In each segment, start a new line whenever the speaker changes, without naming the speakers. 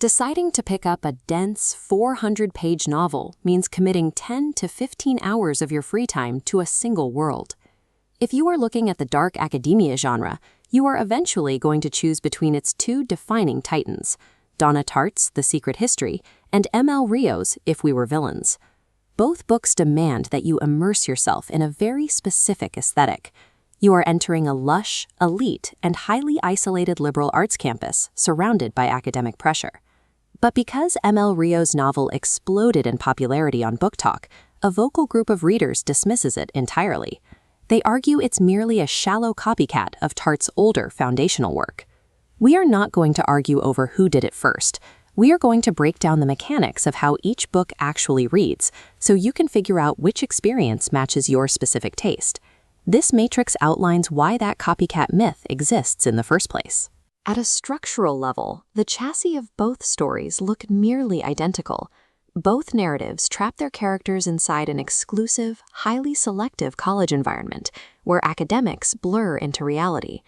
Deciding to pick up a dense 400-page novel means committing 10 to 15 hours of your free time to a single world. If you are looking at the dark academia genre, you are eventually going to choose between its two defining titans, Donna Tartt's The Secret History and M.L. Rio's If We Were Villains. Both books demand that you immerse yourself in a very specific aesthetic. You are entering a lush, elite, and highly isolated liberal arts campus surrounded by academic pressure. But because M.L. Rio's novel exploded in popularity on Book Talk, a vocal group of readers dismisses it entirely. They argue it's merely a shallow copycat of Tartt's older foundational work. We are not going to argue over who did it first. We are going to break down the mechanics of how each book actually reads, so you can figure out which experience matches your specific taste. This matrix outlines why that copycat myth exists in the first place. At a structural level, the chassis of both stories look nearly identical. Both narratives trap their characters inside an exclusive, highly selective college environment where academics blur into reality.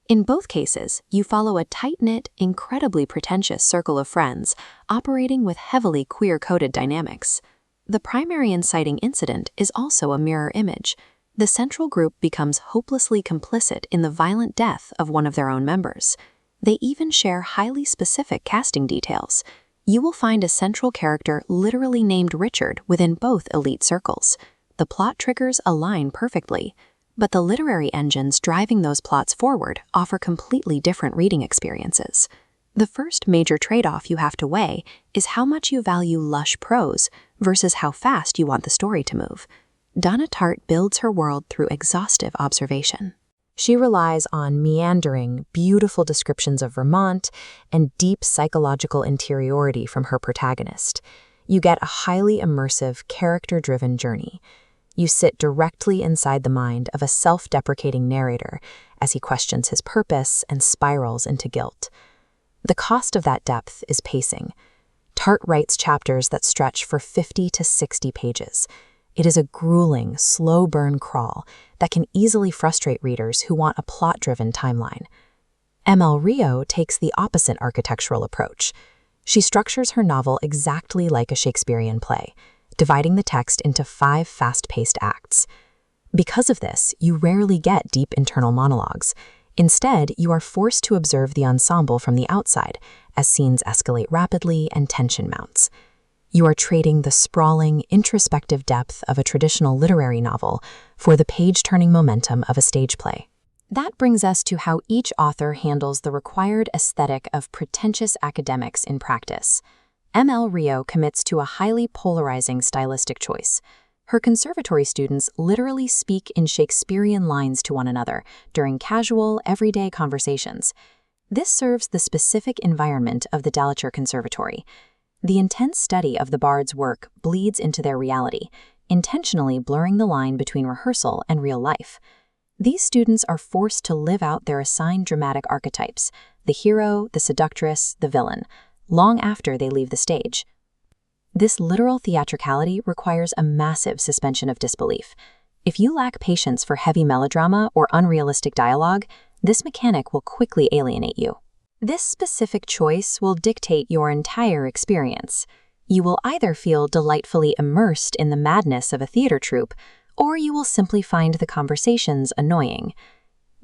In both cases, you follow a tight-knit, incredibly pretentious circle of friends operating with heavily queer-coded dynamics. The primary inciting incident is also a mirror image. The central group becomes hopelessly complicit in the violent death of one of their own members. They even share highly specific casting details. You will find a central character literally named Richard within both elite circles. The plot triggers align perfectly, but the literary engines driving those plots forward offer completely different reading experiences. The first major trade-off you have to weigh is how much you value lush prose versus how fast you want the story to move. Donna Tartt builds her world through exhaustive observation. She relies on meandering, beautiful descriptions of Vermont and deep psychological interiority from her protagonist. You get a highly immersive, character-driven journey. You sit directly inside the mind of a self-deprecating narrator as he questions his purpose and spirals into guilt. The cost of that depth is pacing. Tartt writes chapters that stretch for 50 to 60 pages. It is a grueling, slow-burn crawl that can easily frustrate readers who want a plot-driven timeline. M.L. Rio takes the opposite architectural approach. She structures her novel exactly like a Shakespearean play, dividing the text into 5 fast-paced acts. Because of this, you rarely get deep internal monologues. Instead, you are forced to observe the ensemble from the outside as scenes escalate rapidly and tension mounts. You are trading the sprawling, introspective depth of a traditional literary novel for the page-turning momentum of a stage play. That brings us to how each author handles the required aesthetic of pretentious academics in practice. M.L. Rio commits to a highly polarizing stylistic choice. Her conservatory students literally speak in Shakespearean lines to one another during casual, everyday conversations. This serves the specific environment of the Dalitcher Conservatory. The intense study of the bard's work bleeds into their reality, intentionally blurring the line between rehearsal and real life. These students are forced to live out their assigned dramatic archetypes, the hero, the seductress, the villain, long after they leave the stage. This literal theatricality requires a massive suspension of disbelief. If you lack patience for heavy melodrama or unrealistic dialogue, this mechanic will quickly alienate you. This specific choice will dictate your entire experience. You will either feel delightfully immersed in the madness of a theater troupe, or you will simply find the conversations annoying.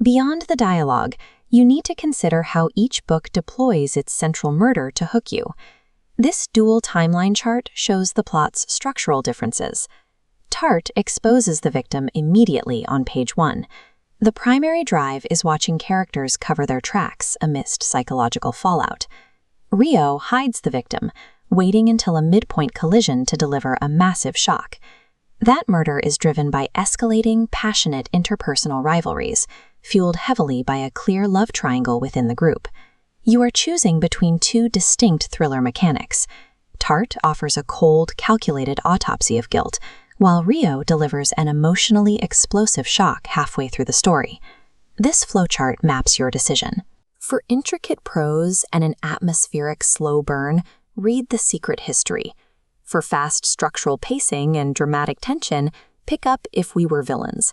Beyond the dialogue, you need to consider how each book deploys its central murder to hook you. This dual timeline chart shows the plot's structural differences. Tartt exposes the victim immediately on page 1. The primary drive is watching characters cover their tracks amidst psychological fallout. Rio hides the victim, waiting until a midpoint collision to deliver a massive shock. That murder is driven by escalating, passionate interpersonal rivalries, fueled heavily by a clear love triangle within the group. You are choosing between two distinct thriller mechanics. Tartt offers a cold, calculated autopsy of guilt, while Rio delivers an emotionally explosive shock halfway through the story. This flowchart maps your decision. For intricate prose and an atmospheric slow burn, read The Secret History. For fast structural pacing and dramatic tension, pick up If We Were Villains.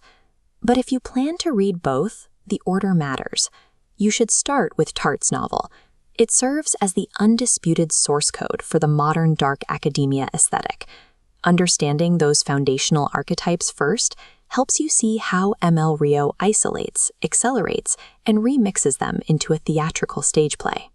But if you plan to read both, the order matters. You should start with Tartt's novel. It serves as the undisputed source code for the modern dark academia aesthetic. Understanding those foundational archetypes first helps you see how ML Rio isolates, accelerates, and remixes them into a theatrical stage play.